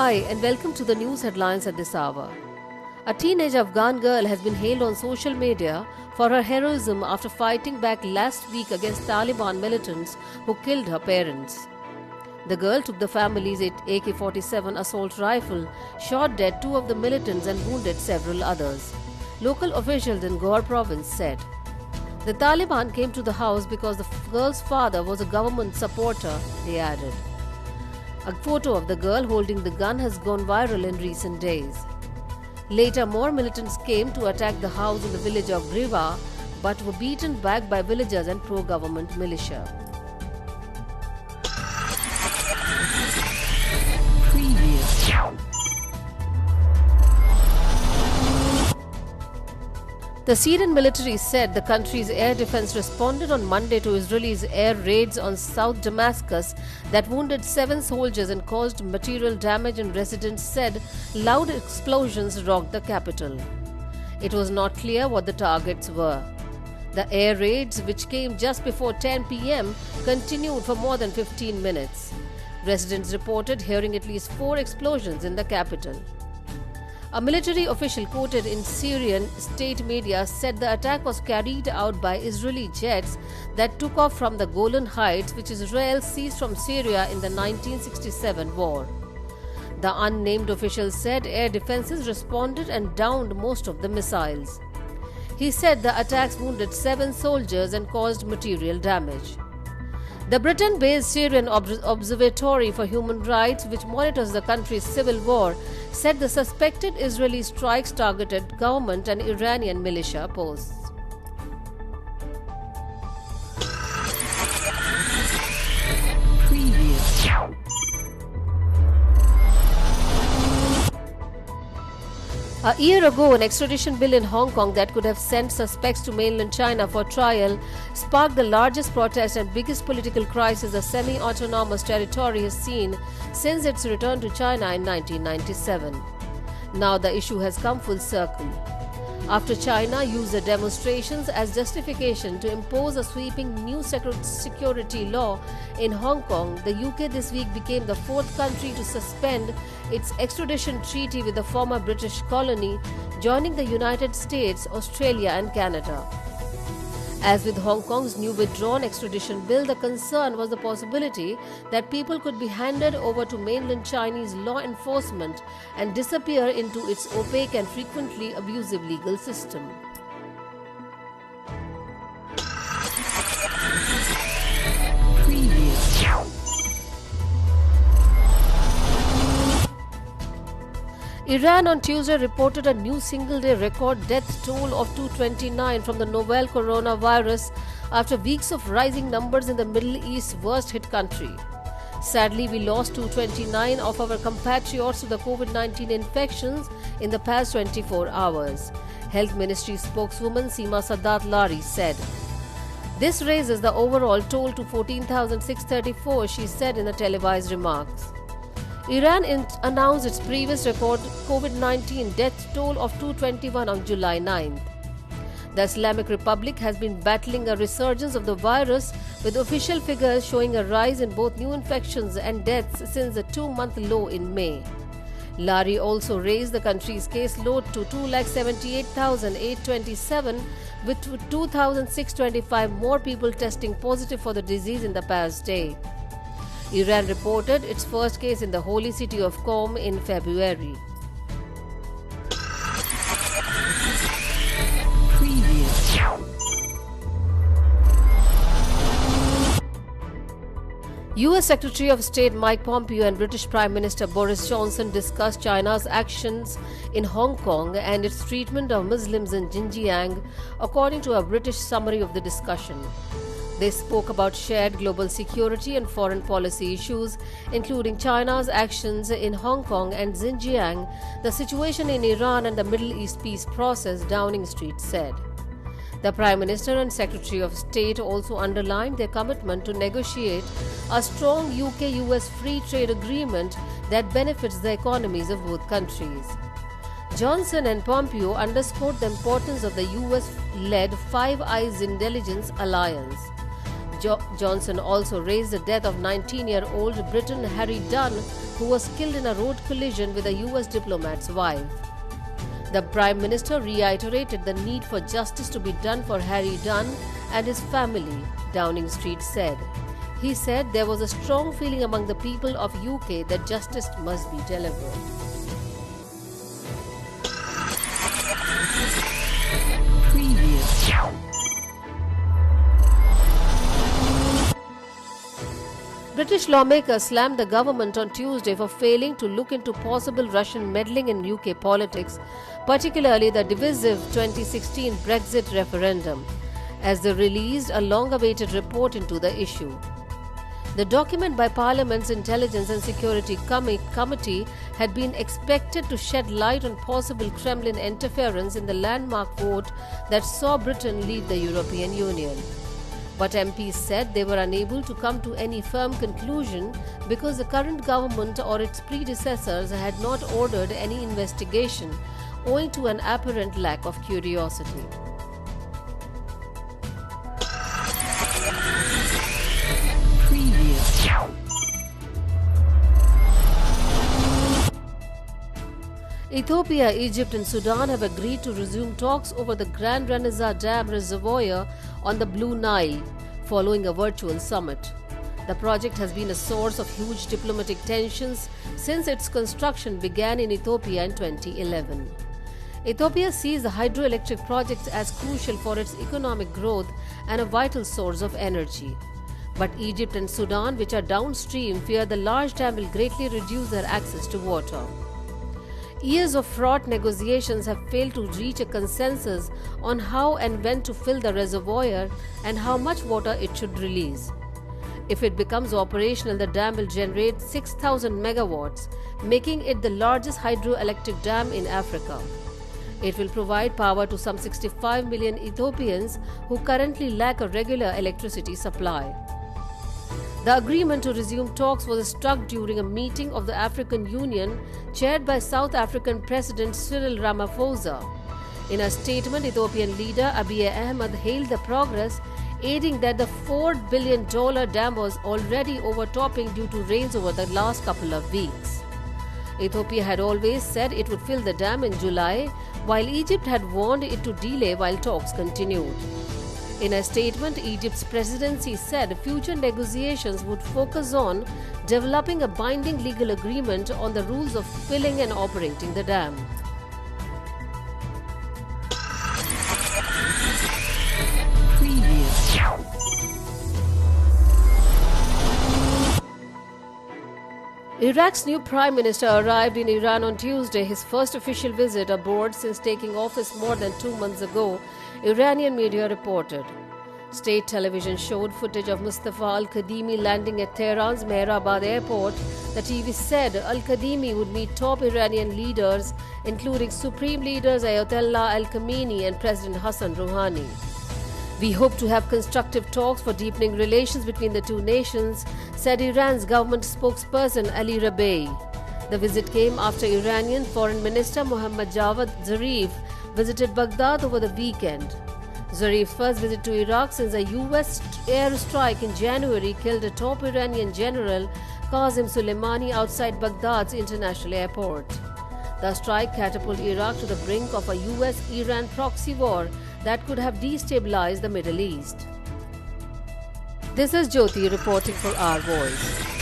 Hi and welcome to the news headlines at this hour. A teenage Afghan girl has been hailed on social media for her heroism after fighting back last week against Taliban militants who killed her parents. The girl took the family's AK-47 assault rifle, shot dead two of the militants and wounded several others. Local officials in Ghor province said. The Taliban came to the house because the girl's father was a government supporter, they added. A photo of the girl holding the gun has gone viral in recent days. Later, more militants came to attack the house in the village of Griva, but were beaten back by villagers and pro-government militia. The Syrian military said the country's air defense responded on Monday to Israelis' air raids on South Damascus that wounded 7 soldiers and caused material damage, and residents said loud explosions rocked the capital. It was not clear what the targets were. The air raids, which came just before 10 p.m., continued for more than 15 minutes. Residents reported hearing at least 4 explosions in the capital. A military official quoted in Syrian state media said the attack was carried out by Israeli jets that took off from the Golan Heights, which Israel seized from Syria in the 1967 war. The unnamed official said air defenses responded and downed most of the missiles. He said the attacks wounded 7 soldiers and caused material damage. The Britain-based Syrian Observatory for Human Rights, which monitors the country's civil war, said the suspected Israeli strikes targeted government and Iranian militia posts. A year ago, an extradition bill in Hong Kong that could have sent suspects to mainland China for trial sparked the largest protest and biggest political crisis the semi-autonomous territory has seen since its return to China in 1997. Now the issue has come full circle. After China used the demonstrations as justification to impose a sweeping new security law in Hong Kong, the UK this week became the 4th country to suspend its extradition treaty with the former British colony, joining the United States, Australia and Canada. As with Hong Kong's new withdrawn extradition bill, the concern was the possibility that people could be handed over to mainland Chinese law enforcement and disappear into its opaque and frequently abusive legal system. Iran on Tuesday reported a new single-day record death toll of 229 from the novel coronavirus after weeks of rising numbers in the Middle East's worst-hit country. Sadly, we lost 229 of our compatriots to the COVID-19 infections in the past 24 hours, Health Ministry spokeswoman Seema Sadat Lari said. This raises the overall toll to 14,634, she said in the televised remarks. Iran announced its previous record COVID-19 death toll of 221 on July 9th. The Islamic Republic has been battling a resurgence of the virus, with official figures showing a rise in both new infections and deaths since the 2-month low in May. Lari also raised the country's caseload to 278,827, with 2,625 more people testing positive for the disease in the past day. Iran reported its first case in the holy city of Qom in February. US Secretary of State Mike Pompeo and British Prime Minister Boris Johnson discussed China's actions in Hong Kong and its treatment of Muslims in Xinjiang, according to a British summary of the discussion. They spoke about shared global security and foreign policy issues, including China's actions in Hong Kong and Xinjiang, the situation in Iran and the Middle East peace process, Downing Street said. The Prime Minister and Secretary of State also underlined their commitment to negotiate a strong UK-US free trade agreement that benefits the economies of both countries. Johnson and Pompeo underscored the importance of the US-led Five Eyes Intelligence Alliance. Johnson also raised the death of 19-year-old Briton Harry Dunn who was killed in a road collision with a US diplomat's wife. The Prime Minister reiterated the need for justice to be done for Harry Dunn and his family, Downing Street said. He said there was a strong feeling among the people of UK that justice must be delivered. British lawmakers slammed the government on Tuesday for failing to look into possible Russian meddling in UK politics, particularly the divisive 2016 Brexit referendum, as they released a long-awaited report into the issue. The document by Parliament's Intelligence and Security Committee had been expected to shed light on possible Kremlin interference in the landmark vote that saw Britain leave the European Union. But MPs said they were unable to come to any firm conclusion because the current government or its predecessors had not ordered any investigation, owing to an apparent lack of curiosity. Ethiopia, Egypt and Sudan have agreed to resume talks over the Grand Renaissar Dam reservoir on the Blue Nile, following a virtual summit. The project has been a source of huge diplomatic tensions since its construction began in Ethiopia in 2011. Ethiopia sees the hydroelectric project as crucial for its economic growth and a vital source of energy. But Egypt and Sudan, which are downstream, fear the large dam will greatly reduce their access to water. Years of fraught negotiations have failed to reach a consensus on how and when to fill the reservoir and how much water it should release. If it becomes operational, the dam will generate 6,000 megawatts, making it the largest hydroelectric dam in Africa. It will provide power to some 65 million Ethiopians who currently lack a regular electricity supply. The agreement to resume talks was struck during a meeting of the African Union chaired by South African President Cyril Ramaphosa. In a statement, Ethiopian leader Abiy Ahmed hailed the progress, adding that the $4 billion dam was already overtopping due to rains over the last couple of weeks. Ethiopia had always said it would fill the dam in July, while Egypt had warned it to delay while talks continued. In a statement, Egypt's presidency said future negotiations would focus on developing a binding legal agreement on the rules of filling and operating the dam. Iraq's new Prime Minister arrived in Iran on Tuesday, his first official visit abroad since taking office more than 2 months ago, Iranian media reported. State television showed footage of Mustafa Al-Kadhimi landing at Tehran's Mehrabad airport. The TV said Al-Kadhimi would meet top Iranian leaders, including Supreme Leaders Ayatollah Ali Khamenei and President Hassan Rouhani. We hope to have constructive talks for deepening relations between the two nations, said Iran's government spokesperson Ali Rabai. The visit came after Iranian Foreign Minister Mohammad Javad Zarif visited Baghdad over the weekend. Zarif's first visit to Iraq since a US airstrike in January killed a top Iranian general, Qasem Soleimani, outside Baghdad's international airport. The strike catapulted Iraq to the brink of a US-Iran proxy war that could have destabilized the Middle East. This is Jyoti reporting for Our Voice.